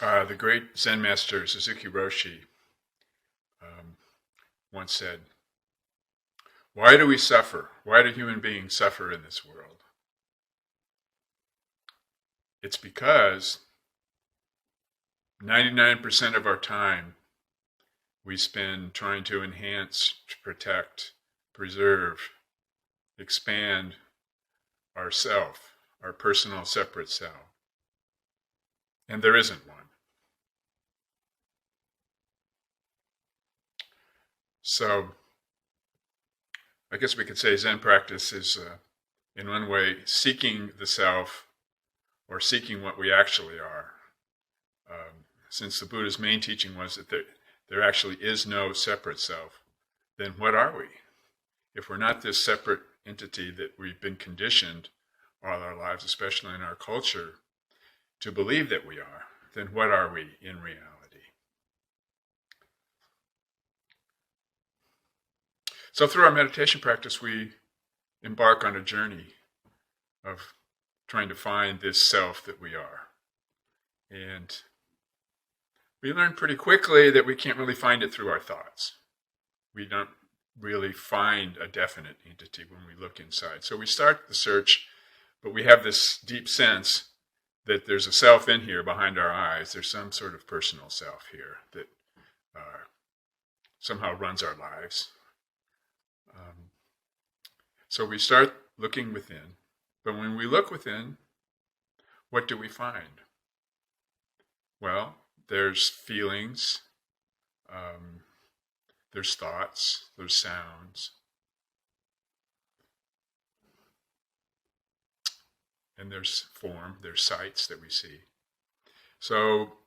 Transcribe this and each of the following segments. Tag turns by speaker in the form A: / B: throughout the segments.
A: The great Zen master Suzuki Roshi once said, "Why do we suffer? Why do human beings suffer in this world? It's because 99% of our time we spend trying to enhance, to protect, preserve, expand our self, our personal separate self. And there isn't one. So I guess we could say Zen practice is, in one way, seeking the self or seeking what we actually are. Since the Buddha's main teaching was that there actually is no separate self, then what are we? If we're not this separate entity that we've been conditioned all our lives, especially in our culture, to believe that we are, then what are we in reality? So through our meditation practice, we embark on a journey of trying to find this self that we are. And we learn pretty quickly that we can't really find it through our thoughts. We don't really find a definite entity when we look inside. So we start the search, but we have this deep sense that there's a self in here behind our eyes. There's some sort of personal self here that somehow runs our lives. So we start looking within. But when we look within, what do we find? Well, there's feelings, there's thoughts, there's sounds, and there's form, there's sights that we see. So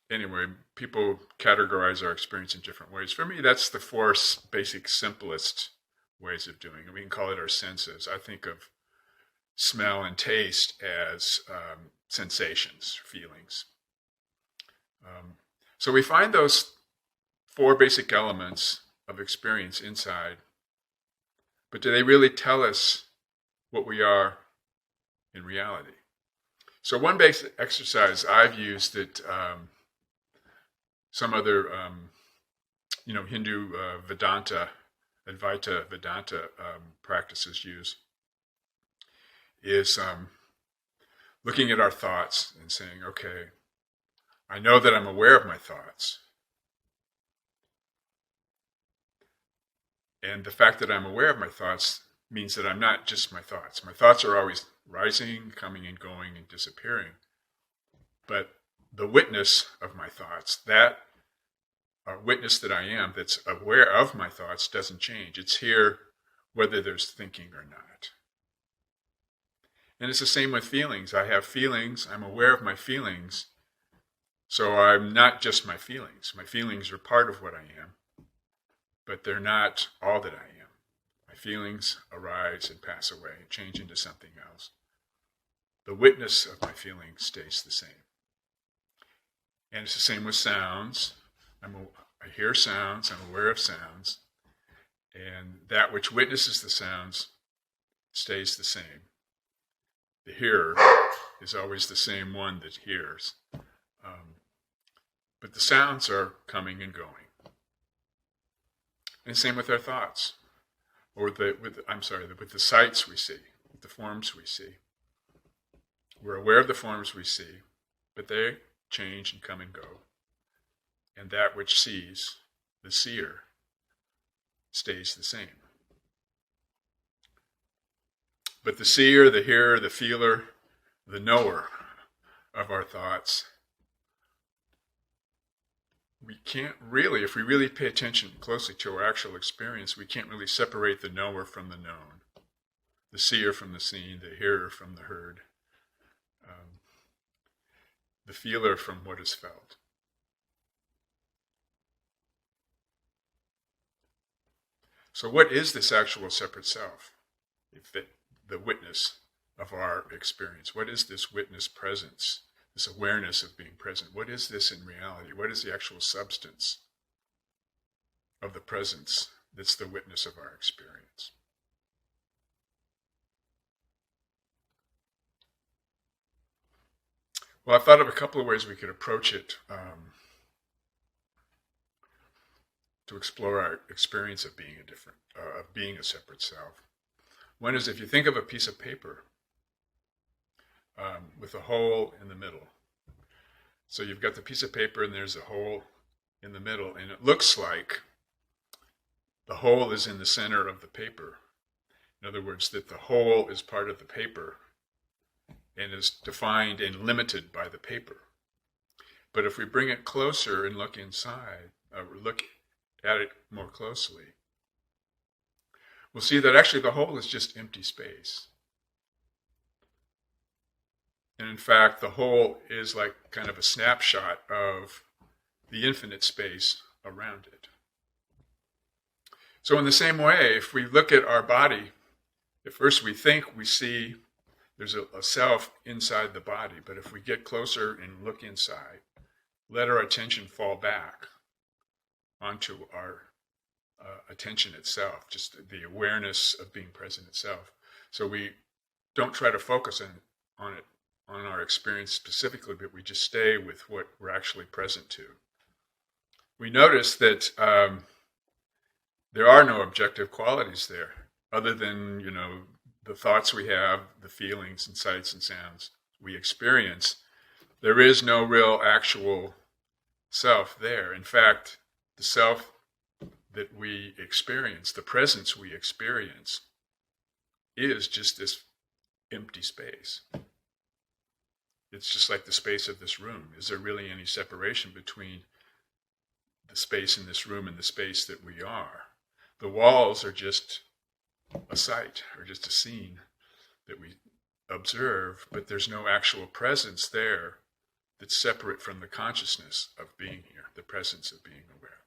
A: anyway, people categorize our experience in different ways. For me, that's the four basic, simplest ways of doing it. We can call it our senses. I think of smell and taste as sensations, feelings. So we find those four basic elements of experience inside, but do they really tell us what we are in reality? So one basic exercise I've used that some other, Hindu Vedanta, Advaita Vedanta practices use is looking at our thoughts and saying, okay, I know that I'm aware of my thoughts. And the fact that I'm aware of my thoughts means that I'm not just my thoughts. My thoughts are always rising, coming and going and disappearing. But the witness of my thoughts, that witness that I am that's aware of my thoughts doesn't change. It's here whether there's thinking or not. And it's the same with feelings. I have feelings, I'm aware of my feelings, so I'm not just my feelings. My feelings are part of what I am, but they're not all that I am. My feelings arise and pass away and change into something else. The witness of my feelings stays the same. And it's the same with sounds. I hear sounds, I'm aware of sounds, and that which witnesses the sounds stays the same. The hearer is always the same one that hears. But the sounds are coming and going. And same with our thoughts, or with the sights we see, with the forms we see. We're aware of the forms we see, but they change and come and go. And that which sees, the seer, stays the same. But the seer, the hearer, the feeler, the knower of our thoughts, we can't really, if we really pay attention closely to our actual experience, we can't really separate the knower from the known, the seer from the seen, the hearer from the heard, the feeler from what is felt. So what is this actual separate self? The witness of our experience. What is this witness presence? This awareness of being present. What is this in reality? What is the actual substance of the presence that's the witness of our experience? Well, I thought of a couple of ways we could approach it to explore our experience of being of being a separate self. One is if you think of a piece of paper with a hole in the middle. So you've got the piece of paper and there's a hole in the middle, and it looks like the hole is in the center of the paper. In other words, that the hole is part of the paper and is defined and limited by the paper. But if we bring it closer and look inside, look at it more closely, we'll see that actually the hole is just empty space. And in fact, the whole is like kind of a snapshot of the infinite space around it. So in the same way, if we look at our body, at first we think we see there's a self inside the body, but if we get closer and look inside, let our attention fall back onto our attention itself, just the awareness of being present itself. So we don't try to focus on it, on our experience specifically, but we just stay with what we're actually present to. We notice that there are no objective qualities there, other than, the thoughts we have, the feelings and sights and sounds we experience. There is no real actual self there. In fact, the self that we experience, the presence we experience, is just this empty space. It's just like the space of this room. Is there really any separation between the space in this room and the space that we are? The walls are just a sight or just a scene that we observe, but there's no actual presence there that's separate from the consciousness of being here, the presence of being aware.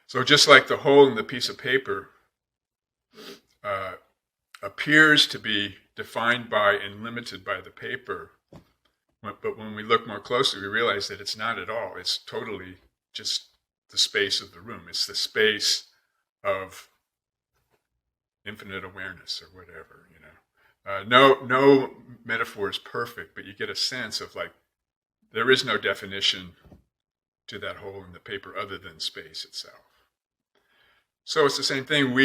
A: So just like the hole in the piece of paper appears to be defined by and limited by the paper, but when we look more closely, we realize that it's not at all. It's totally just the space of the room. It's the space of infinite awareness or whatever, No metaphor is perfect, but you get a sense of like, there is no definition to that hole in the paper other than space itself. So it's the same thing.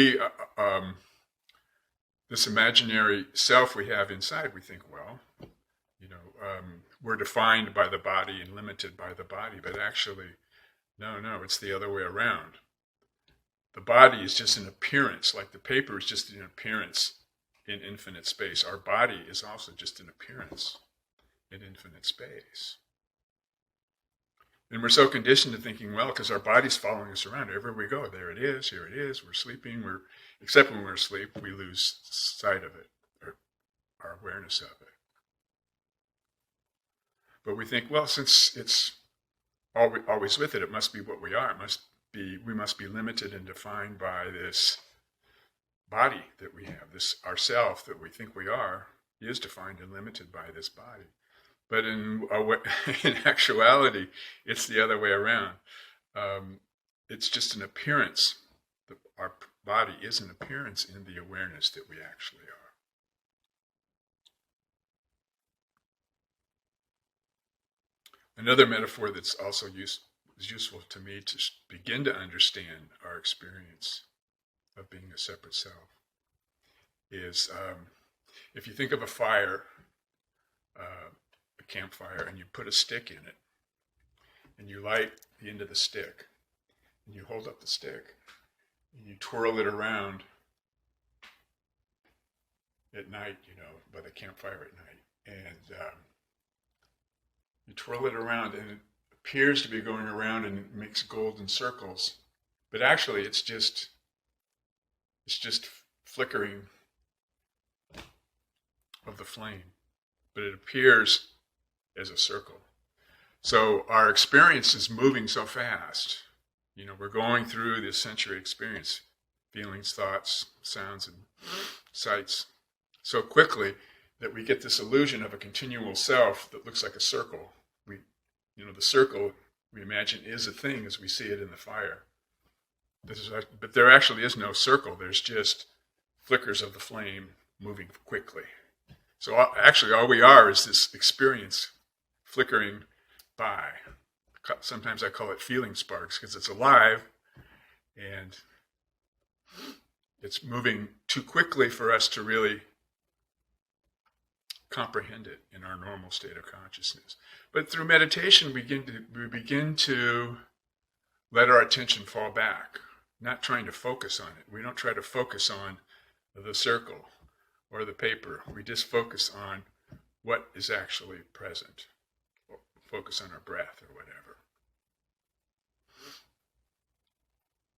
A: This imaginary self we have inside, we think, we're defined by the body and limited by the body, but actually, no, it's the other way around. The body is just an appearance, like the paper is just an appearance in infinite space. Our body is also just an appearance in infinite space. And we're so conditioned to thinking, because our body's following us around. Everywhere we go, there it is, here it is, we're sleeping, except when we're asleep, we lose sight of it, or our awareness of it. But we think, since it's always with it, it must be what we are. We must be limited and defined by this body that we have. This ourself that we think we are is defined and limited by this body. But in actuality, it's the other way around. It's just an appearance. Our body is an appearance in the awareness that we actually are. Another metaphor that's also useful to me to begin to understand our experience of being a separate self is if you think of a fire, a campfire, and you put a stick in it, and you light the end of the stick, and you hold up the stick, and you twirl it around at night, by the campfire at night, and you twirl it around, and it appears to be going around and it makes golden circles, but actually it's just flickering of the flame, but it appears as a circle. So our experience is moving so fast. We're going through this sensory experience, feelings, thoughts, sounds, and sights so quickly that we get this illusion of a continual self that looks like a circle. The circle, we imagine, is a thing as we see it in the fire. But there actually is no circle. There's just flickers of the flame moving quickly. So actually, all we are is this experience flickering by. Sometimes I call it feeling sparks because it's alive and it's moving too quickly for us to really comprehend it in our normal state of consciousness. But through meditation, we begin to let our attention fall back, not trying to focus on it. We don't try to focus on the circle or the paper. We just focus on what is actually present. Focus on our breath or whatever.